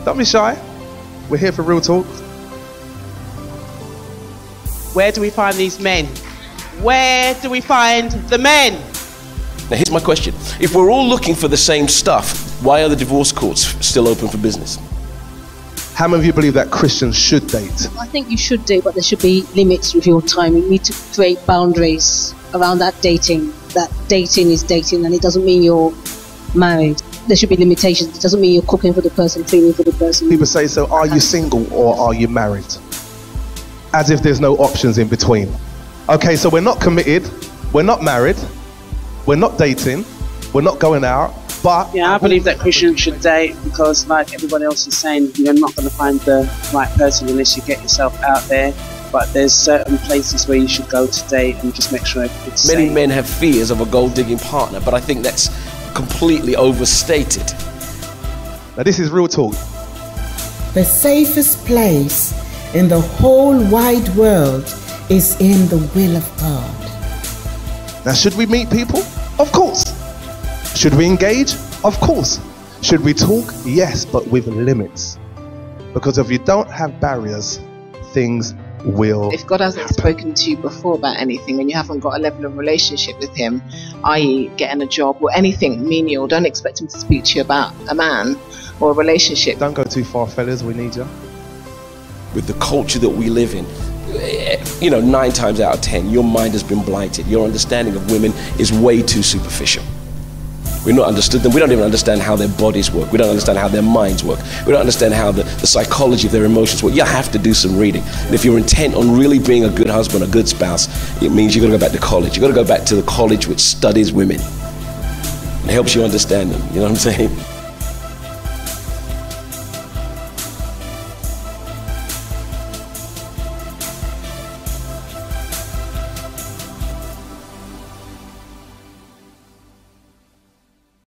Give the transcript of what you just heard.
Don't be shy. We're here for real talk. Where do we find these men? Where do we find the men? Now here's my question. If we're all looking for the same stuff, why are the divorce courts still open for business? How many of you believe that Christians should date? I think you should date, but there should be limits with your time. You need to create boundaries around that dating. That dating is dating, and it doesn't mean you're married. There should be limitations. It doesn't mean you're cooking for the person, cleaning for the person. People say, so are you single or are you married? As if there's no options in between. Okay, so we're not committed, we're not married, we're not dating, we're not going out, but... Yeah, I believe that Christians should date because, like everyone else is saying, you're not going to find the right person unless you get yourself out there. But there's certain places where you should go to date and just make sure it's safe. Many men have fears of a gold-digging partner, but I think that's completely overstated. Now this is real talk. The safest place in the whole wide world is in the will of God. Now should we meet people? Of course. Should we engage? Of course. Should we talk? Yes, but with limits. Because if you don't have barriers, things will If God hasn't spoken to you before about anything and you haven't got a level of relationship with him, i.e. getting a job or anything menial, don't expect him to speak to you about a man or a relationship. Don't go too far, fellas, we need you. With the culture that we live in, 9 times out of 10, your mind has been blighted. Your understanding of women is way too superficial. We've not understood them. We don't even understand how their bodies work. We don't understand how their minds work. We don't understand how the psychology of their emotions work. You have to do some reading. And if you're intent on really being a good husband, a good spouse, it means you've got to go back to college. You've got to go back to the college which studies women and helps you understand them. You know what I'm saying?